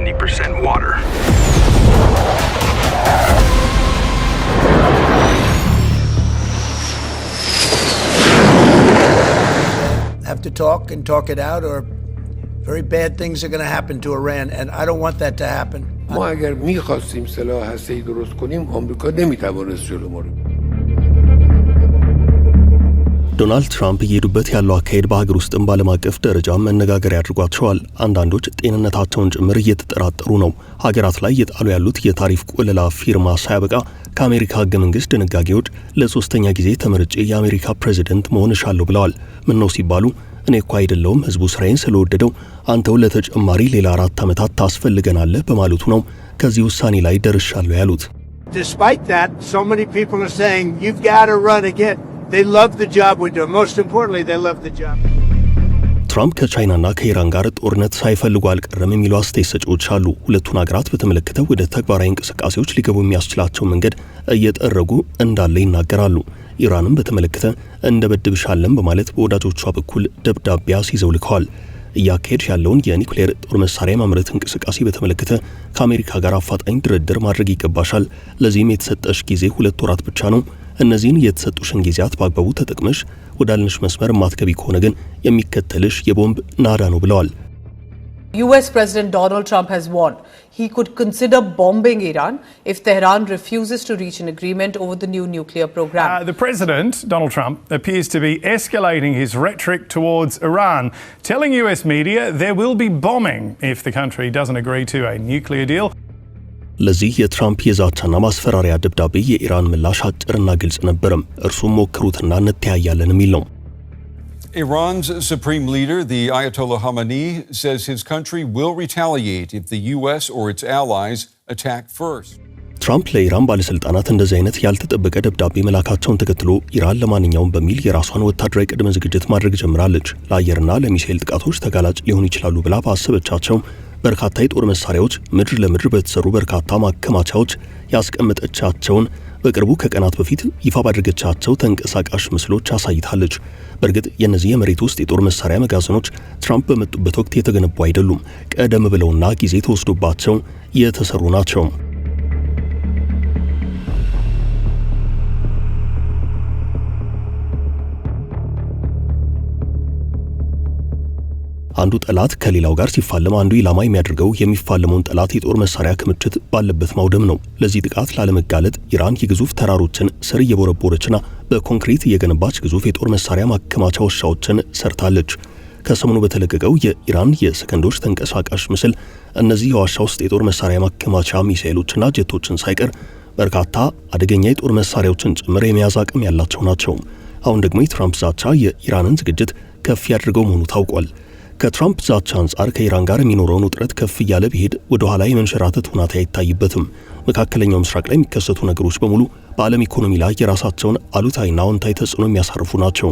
70% water. Have to talk and talk it out, or very bad things are going to happen to Iran, and I don't want that to happen. ما اگر می‌خواستیم سلاح هسته‌ای درست کنیم آمریکا نمی‌توانست جلو ما رو ዶናልድ ትራምፕ እየሄዱበት ያለው አካሄድ በሀገር ውስጥም በዓለም አቀፍ ደረጃ መነጋገር ያድርጓቸዋል። አንዳንዶች ጤንነታቸውን ጭምር እየተጠራጠሩ ነው። ሀገራት ላይ የጣሉ ያሉት የታሪፍ ቁልላ ፊርማ ሳያበቃ ከአሜሪካ ሕገ መንግሥት ድንጋጌዎች ለሶስተኛ ጊዜ ተመርጬ የአሜሪካ ፕሬዚደንት መሆን እሻለሁ ብለዋል። ምን ነው ሲባሉ እኔ እኮ አይደለሁም ህዝቡ ስራዬን ስለወደደው አንተው ለተጨማሪ ሌላ 4 ዓመታት ታስፈልገናለህ በማለቱ ነው ከዚህ ውሳኔ ላይ ደርሻለሁ ያሉት። Despite that, so many people are saying you've got to run again. They love the job we do. Most importantly, they love the job. ትራምፕ ከቻይናና ከኢራን ጋር ጦርነት ሳይፈልጉ አልቀረም የሚሉ አስተያየት ሰጪዎች አሉ። ሁለቱን ሀገራት በተመለከተ ወደ ተግባራዊ እንቅስቃሴዎች ሊገቡ የሚያስችላቸው መንገድ እየጠረጉ እንዳለ ይናገራሉ። ኢራንን በተመለከተ እንደበድብሻለን በማለት በወዳጆቿ በኩል ደብዳቤ አስይዘው ልከዋል። እያካሄድሽ ያለውን የኒውክሌር ጦር መሳሪያ ማምረት እንቅስቃሴ በተመለከተ ከአሜሪካ ጋር አፋጣኝ ድርድር ማድረግ ይገባሻል። ለዚህም የተሰጠሽ ጊዜ 2 ወራት ብቻ ነው። እነዚህን የተሰጡሽን ጊዜያት በአግባቡ ተጠቅመሽ ወዳልንሽ መስመር ማትገቢ ከሆነ ግን የሚከተልሽ የቦምብ ናዳ ነው ብለዋል። US President Donald Trump has warned he could consider bombing Iran if Tehran refuses to reach an agreement over the new nuclear program. The president, Donald Trump, appears to be escalating his rhetoric towards Iran, telling US media there will be bombing if the country doesn't agree to a nuclear deal. ለዚህ የትራምፕ የዛቻና ማስፈራሪያ ደብዳቤ የኢራን ምላሽ አጭርና ግልጽ ነበርም። እርሱም ሞክሩትና እንተያያለን የሚል ነው። Iran's supreme leader, the Ayatollah Khamenei, says his country will retaliate if the US or its allies attack first. ትራምፕ ለኢራን ባለስልጣናት እንደዚህ አይነት ያልተጠበቀ ደብዳቤ መላካቸውን ተከትሎ ኢራን ለማንኛውም በሚል የራሷን ወታደራዊ ቅድመ ዝግጅት ማድረግ ጀምራለች። ለአየርና ለሚሳኤል ጥቃቶች ተጋላጭ ሊሆኑ ይችላሉ ብላ ባሰበቻቸው በርካታ የጦር መሳሪያዎች ምድር ለምድር በተሰሩ በርካታ ማከማቻዎች ያስቀመጠቻቸውን በቅርቡ ከቀናት በፊት ይፋ ባደረገቻቸው ተንቀሳቃሽ ምስሎች አሳይታለች። በእርግጥ የነዚህ የመሬት ውስጥ የጦር መሳሪያ መጋዘኖች ትራምፕ በመጡበት ወቅት የተገነቡ አይደሉም። ቀደም ብለውና ጊዜ ተወስዶባቸው የተሰሩ ናቸው። አንዱ ጠላት ከሌላው ጋር ሲፋለም አንዱ ኢላማ የሚያደርገው የሚፋለመውን ጠላት የጦር መሳሪያ ክምችት ባለበት ማውደም ነው። ለዚህ ጥቃት ላለመጋለጥ ኢራን የግዙፍ ተራሮችን ስር እየቦረቦረችና በኮንክሪት የገነባች ግዙፍ የጦር መሳሪያ ማከማቻ ዋሻዎችን ሰርታለች። ከሰሞኑ በተለቀቀው የኢራን የሰከንዶች ተንቀሳቃሽ ምስል እነዚህ የዋሻ ውስጥ የጦር መሳሪያ ማከማቻ ሚሳኤሎችና ጀቶችን ሳይቀር በርካታ አደገኛ የጦር መሳሪያዎችን ጭምር የመያዝ አቅም ያላቸው ናቸው። አሁን ደግሞ የትራምፕ ዛቻ የኢራንን ዝግጅት ከፍ ያድርገው መሆኑ ታውቋል። ከትራምፕ ዛቻ አንጻር ከኢራን ጋር የሚኖረውን ውጥረት ከፍ እያለ ቢሄድ ወደ ኋላ የመንሸራተት ሁኔታ አይታይበትም። መካከለኛው ምስራቅ ላይ የሚከሰቱ ነገሮች በሙሉ በዓለም ኢኮኖሚ ላይ የራሳቸውን አሉታዊና አዎንታዊ ተጽዕኖ የሚያሳርፉ ናቸው።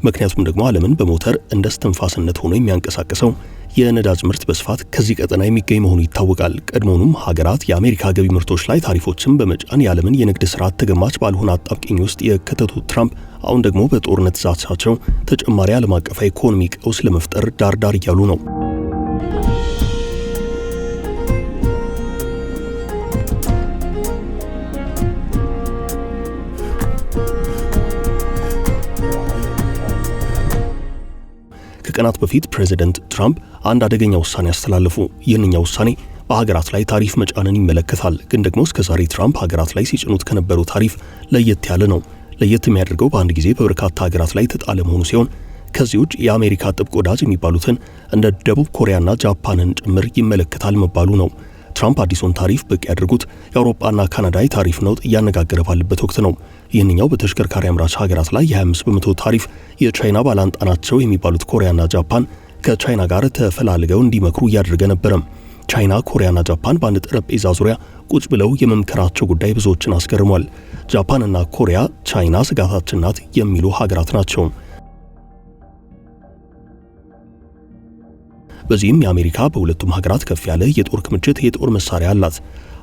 ምክንያቱም ደግሞ ዓለምን በሞተር እንደ እስትንፋስነት ሆኖ የሚያንቀሳቅሰው የነዳጅ ምርት በስፋት ከዚህ ቀጠና የሚገኝ መሆኑ ይታወቃል። ቀድሞውንም ሀገራት የአሜሪካ ገቢ ምርቶች ላይ ታሪፎችን በመጫን የዓለምን የንግድ ስርዓት ተገማች ባልሆነ አጣብቂኝ ውስጥ የከተቱት ትራምፕ አሁን ደግሞ በጦርነት ዛቻቸው ተጨማሪ ዓለም አቀፋዊ ኢኮኖሚ ቀውስ ለመፍጠር ዳርዳር እያሉ ነው። ከቀናት በፊት ፕሬዚደንት ትራምፕ አንድ አደገኛ ውሳኔ ያስተላለፉ። ይህንኛው ውሳኔ በሀገራት ላይ ታሪፍ መጫንን ይመለከታል። ግን ደግሞ እስከዛሬ ትራምፕ ሀገራት ላይ ሲጭኑት ከነበረው ታሪፍ ለየት ያለ ነው። ለየት የሚያደርገው በአንድ ጊዜ በበርካታ ሀገራት ላይ ተጣለ መሆኑ ሲሆን ከዚህ ውጭ የአሜሪካ ጥብቅ ወዳጅ የሚባሉትን እንደ ደቡብ ኮሪያና ጃፓንን ጭምር ይመለከታል መባሉ ነው። ትራምፕ አዲሱን ታሪፍ በቂ ያድርጉት የአውሮፓና ካናዳ ታሪፍ ነውጥ እያነጋገረ ባለበት ወቅት ነው። ይህንኛው በተሽከርካሪ አምራች ሀገራት ላይ የ25% ታሪፍ የቻይና ባላንጣ ናቸው የሚባሉት ኮሪያና ጃፓን ከቻይና ጋር ተፈላልገው እንዲመክሩ እያደረገ ነበረም። ቻይና፣ ኮሪያና ጃፓን በአንድ ጠረጴዛ ዙሪያ ቁጭ ብለው የመምከራቸው ጉዳይ ብዙዎችን አስገርሟል። ጃፓንና ኮሪያ ቻይና ስጋታችን ናት የሚሉ ሀገራት ናቸው። በዚህም የአሜሪካ በሁለቱም ሀገራት ከፍ ያለ የጦር ክምችት የጦር መሳሪያ አላት።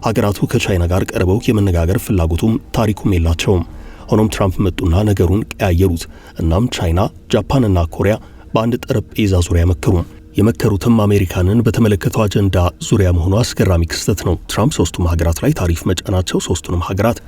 ሀገራቱ ከቻይና ጋር ቀርበው የመነጋገር ፍላጎቱም ታሪኩም የላቸውም። ሆኖም ትራምፕ መጡና ነገሩን ቀያየሩት። እናም ቻይና፣ ጃፓንና ኮሪያ በአንድ ጠረጴዛ ዙሪያ መከሩ። የመከሩትም አሜሪካንን በተመለከተው አጀንዳ ዙሪያ መሆኑ አስገራሚ ክስተት ነው። ትራምፕ ሶስቱም ሀገራት ላይ ታሪፍ መጫናቸው ሶስቱንም ሀገራት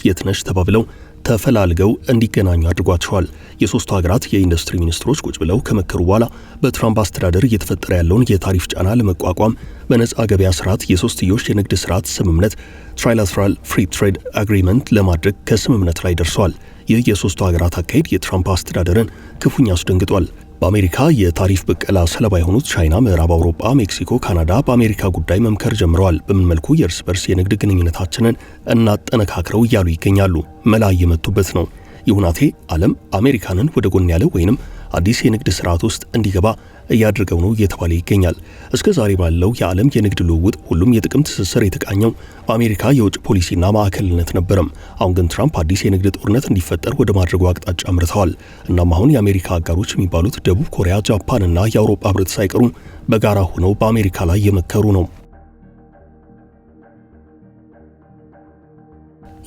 የትነሽ ተባብለው ተፈላልገው እንዲገናኙ አድርጓቸዋል። የሶስቱ ሀገራት የኢንዱስትሪ ሚኒስትሮች ቁጭ ብለው ከመከሩ በኋላ በትራምፕ አስተዳደር እየተፈጠረ ያለውን የታሪፍ ጫና ለመቋቋም በነጻ ገበያ ስርዓት የሶስትዮሽ የንግድ ስርዓት ስምምነት ትራይላተራል ፍሪ ትሬድ አግሪመንት ለማድረግ ከስምምነት ላይ ደርሰዋል። ይህ የሶስቱ ሀገራት አካሄድ የትራምፕ አስተዳደርን ክፉኛ አስደንግጧል። በአሜሪካ የታሪፍ ብቀላ ሰለባ የሆኑት ቻይና፣ ምዕራብ አውሮፓ፣ ሜክሲኮ፣ ካናዳ በአሜሪካ ጉዳይ መምከር ጀምረዋል። በምን መልኩ የእርስ በርስ የንግድ ግንኙነታችንን እናጠነካክረው እያሉ ይገኛሉ። መላ እየመቱበት ነው። ይሁናቴ ዓለም አሜሪካንን ወደ ጎን ያለ ወይንም አዲስ የንግድ ስርዓት ውስጥ እንዲገባ እያደረገው ነው እየተባለ ይገኛል። እስከ ዛሬ ባለው የዓለም የንግድ ልውውጥ ሁሉም የጥቅም ትስስር የተቃኘው በአሜሪካ የውጭ ፖሊሲና ማዕከልነት ነበረም። አሁን ግን ትራምፕ አዲስ የንግድ ጦርነት እንዲፈጠር ወደ ማድረጉ አቅጣጫ አምርተዋል። እናም አሁን የአሜሪካ አጋሮች የሚባሉት ደቡብ ኮሪያ፣ ጃፓንና የአውሮፓ ህብረት ሳይቀሩ በጋራ ሆነው በአሜሪካ ላይ የመከሩ ነው።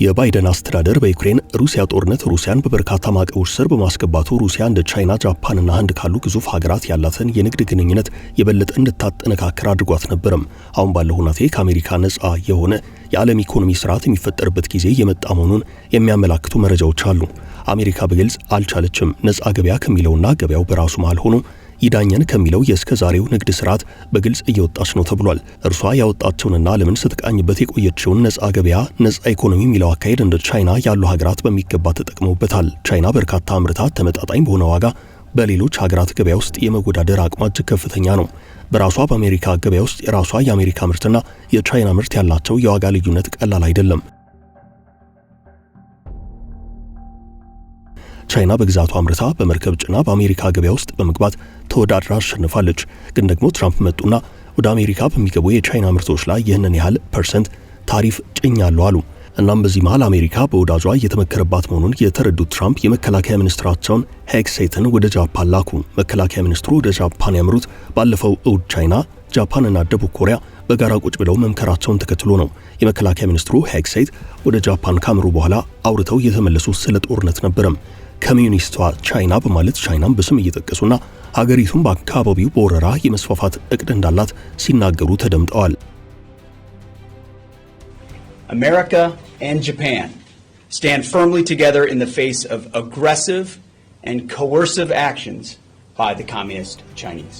የባይደን አስተዳደር በዩክሬን ሩሲያ ጦርነት ሩሲያን በበርካታ ማዕቀቦች ስር በማስገባቱ ሩሲያ እንደ ቻይና፣ ጃፓንና ህንድ ካሉ ግዙፍ ሀገራት ያላትን የንግድ ግንኙነት የበለጠ እንድታጠነካክር አድርጓት ነበርም። አሁን ባለው ሁኔታ ከአሜሪካ ነጻ የሆነ የዓለም ኢኮኖሚ ስርዓት የሚፈጠርበት ጊዜ የመጣ መሆኑን የሚያመላክቱ መረጃዎች አሉ። አሜሪካ በግልጽ አልቻለችም። ነጻ ገበያ ከሚለውና ገበያው በራሱ መሃል ሆኖ ይዳኘን ከሚለው የእስከ ዛሬው ንግድ ስርዓት በግልጽ እየወጣች ነው ተብሏል። እርሷ ያወጣቸውንና ዓለምን ስትቃኝበት የቆየችውን ነጻ ገበያ፣ ነጻ ኢኮኖሚ የሚለው አካሄድ እንደ ቻይና ያሉ ሀገራት በሚገባ ተጠቅመውበታል። ቻይና በርካታ አምርታ ተመጣጣኝ በሆነ ዋጋ በሌሎች ሀገራት ገበያ ውስጥ የመወዳደር አቅሟ እጅግ ከፍተኛ ነው። በራሷ በአሜሪካ ገበያ ውስጥ የራሷ የአሜሪካ ምርትና የቻይና ምርት ያላቸው የዋጋ ልዩነት ቀላል አይደለም። ቻይና በግዛቷ አምርታ በመርከብ ጭና በአሜሪካ ገበያ ውስጥ በመግባት ተወዳድራ አሸንፋለች። ግን ደግሞ ትራምፕ መጡና ወደ አሜሪካ በሚገቡ የቻይና ምርቶች ላይ ይህንን ያህል ፐርሰንት ታሪፍ ጭኛለሁ አሉ። እናም በዚህ መሃል አሜሪካ በወዳጇ እየተመከረባት መሆኑን የተረዱት ትራምፕ የመከላከያ ሚኒስትራቸውን ሄግሴትን ወደ ጃፓን ላኩ። መከላከያ ሚኒስትሩ ወደ ጃፓን ያመሩት ባለፈው እሁድ ቻይና፣ ጃፓንና ደቡብ ኮሪያ በጋራ ቁጭ ብለው መምከራቸውን ተከትሎ ነው። የመከላከያ ሚኒስትሩ ሄግሴት ወደ ጃፓን ካመሩ በኋላ አውርተው የተመለሱት ስለ ጦርነት ነበረም። ኮሚዩኒስቷ ቻይና በማለት ቻይናን በስም እየጠቀሱና ሀገሪቱን በአካባቢው በወረራ የመስፋፋት እቅድ እንዳላት ሲናገሩ ተደምጠዋል። America and Japan stand firmly together in the face of aggressive and coercive actions by the communist Chinese.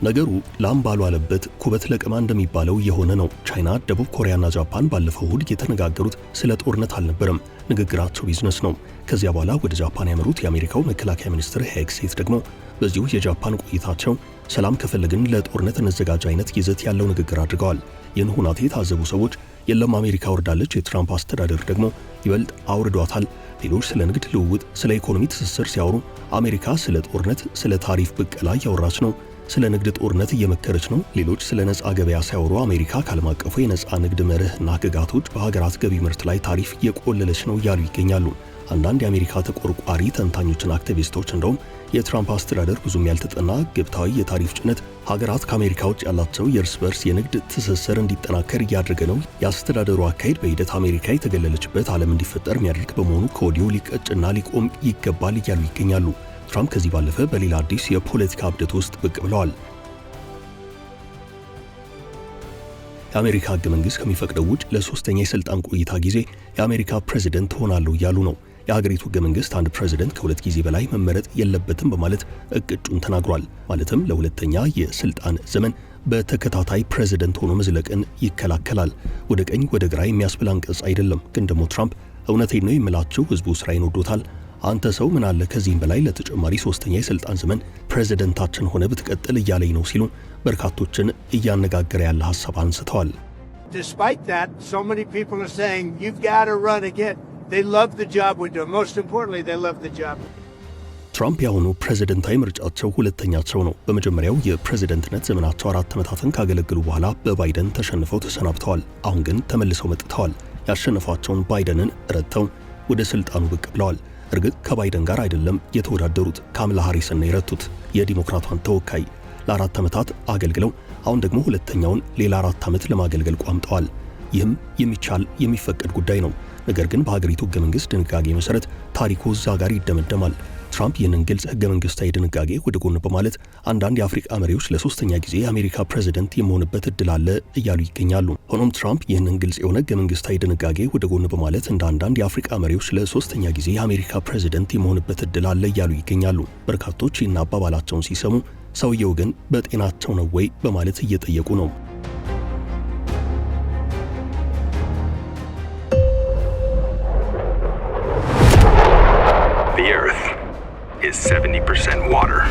ነገሩ ላም ባልዋለበት ኩበት ለቀማ እንደሚባለው የሆነ ነው። ቻይና፣ ደቡብ ኮሪያና ጃፓን ባለፈው እሁድ የተነጋገሩት ስለ ጦርነት አልነበረም። ንግግራቸው ቢዝነስ ነው። ከዚያ በኋላ ወደ ጃፓን ያመሩት የአሜሪካው መከላከያ ሚኒስትር ሄግሴት ደግሞ በዚሁ የጃፓን ቆይታቸው ሰላም ከፈለግን ለጦርነት እንዘጋጅ አይነት ይዘት ያለው ንግግር አድርገዋል። ይህን ሁናቴ የታዘቡ ሰዎች የለም አሜሪካ ወርዳለች፣ የትራምፕ አስተዳደር ደግሞ ይበልጥ አውርዷታል። ሌሎች ስለ ንግድ ልውውጥ፣ ስለ ኢኮኖሚ ትስስር ሲያወሩ አሜሪካ ስለ ጦርነት፣ ስለ ታሪፍ ብቀላ እያወራች ነው፣ ስለ ንግድ ጦርነት እየመከረች ነው። ሌሎች ስለ ነጻ ገበያ ሲያወሩ አሜሪካ ከዓለም አቀፉ የነጻ ንግድ መርህና ሕግጋቶች በሀገራት ገቢ ምርት ላይ ታሪፍ እየቆለለች ነው እያሉ ይገኛሉ። አንዳንድ የአሜሪካ ተቆርቋሪ ተንታኞችና አክቲቪስቶች እንደውም የትራምፕ አስተዳደር ብዙም ያልተጠና ግብታዊ የታሪፍ ጭነት ሀገራት ከአሜሪካ ውጭ ያላቸው የእርስ በርስ የንግድ ትስስር እንዲጠናከር እያደረገ ነው። የአስተዳደሩ አካሄድ በሂደት አሜሪካ የተገለለችበት ዓለም እንዲፈጠር የሚያደርግ በመሆኑ ከወዲሁ ሊቀጭና ሊቆም ይገባል እያሉ ይገኛሉ። ትራምፕ ከዚህ ባለፈ በሌላ አዲስ የፖለቲካ እብደት ውስጥ ብቅ ብለዋል። የአሜሪካ ሕገ መንግሥት ከሚፈቅደው ውጭ ለሶስተኛ የሥልጣን ቆይታ ጊዜ የአሜሪካ ፕሬዝደንት ሆናለሁ እያሉ ነው። የሀገሪቱ ሕገ መንግሥት አንድ ፕሬዝደንት ከሁለት ጊዜ በላይ መመረጥ የለበትም በማለት እቅጩን ተናግሯል። ማለትም ለሁለተኛ የሥልጣን ዘመን በተከታታይ ፕሬዝደንት ሆኖ መዝለቅን ይከላከላል። ወደ ቀኝ ወደ ግራ የሚያስብል አንቀጽ አይደለም። ግን ደግሞ ትራምፕ እውነቴን ነው የምላቸው ሕዝቡ ስራዬን ወዶታል፣ አንተ ሰው ምን አለ ከዚህም በላይ ለተጨማሪ ሶስተኛ የሥልጣን ዘመን ፕሬዝደንታችን ሆነ ብትቀጥል እያለኝ ነው ሲሉ በርካቶችን እያነጋገረ ያለ ሐሳብ አንስተዋል። Despite that, so many people are saying, you've got to run again. They love the job we do. Most importantly, they love the job. ትራምፕ ያሁኑ ፕሬዝደንታዊ ምርጫቸው ሁለተኛቸው ነው። በመጀመሪያው የፕሬዝደንትነት ዘመናቸው 4 ዓመታትን ካገለገሉ በኋላ በባይደን ተሸንፈው ተሰናብተዋል። አሁን ግን ተመልሰው መጥተዋል። ያሸነፏቸውን ባይደንን ረድተው ወደ ስልጣኑ ብቅ ብለዋል። እርግጥ ከባይደን ጋር አይደለም የተወዳደሩት፣ ካማላ ሃሪስን ነው የረቱት፣ የዲሞክራቷን ተወካይ። ለ4 ዓመታት አገልግለው አሁን ደግሞ ሁለተኛውን ሌላ 4 ዓመት ለማገልገል ቋምጠዋል። ይህም የሚቻል የሚፈቀድ ጉዳይ ነው። ነገር ግን በሀገሪቱ ሕገ መንግሥት ድንጋጌ መሰረት ታሪኩ እዛ ጋር ይደመደማል። ትራምፕ ይህንን ግልጽ ህገ መንግስታዊ ድንጋጌ ወደ ጎን በማለት አንዳንድ የአፍሪካ መሪዎች ለሶስተኛ ጊዜ የአሜሪካ ፕሬዝደንት የመሆንበት እድል አለ እያሉ ይገኛሉ። ሆኖም ትራምፕ ይህንን ግልጽ የሆነ ህገ መንግስታዊ ድንጋጌ ወደ ጎን በማለት እንደ አንዳንድ የአፍሪካ መሪዎች ለሶስተኛ ጊዜ የአሜሪካ ፕሬዝደንት የመሆንበት እድል አለ እያሉ ይገኛሉ። በርካቶች ይህን አባባላቸውን ሲሰሙ ሰውየው ግን በጤናቸው ነው ወይ በማለት እየጠየቁ ነው። The Earth is 70% water.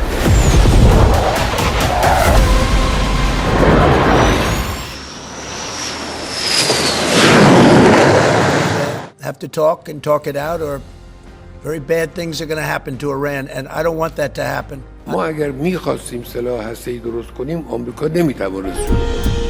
Have to talk and talk it out, or very bad things are going to happen to Iran, and I don't want that to happen. ما اگر میخواستیم سلاح هسته‌ای درست کنیم آمریکا نمیتوانست شروع کنه.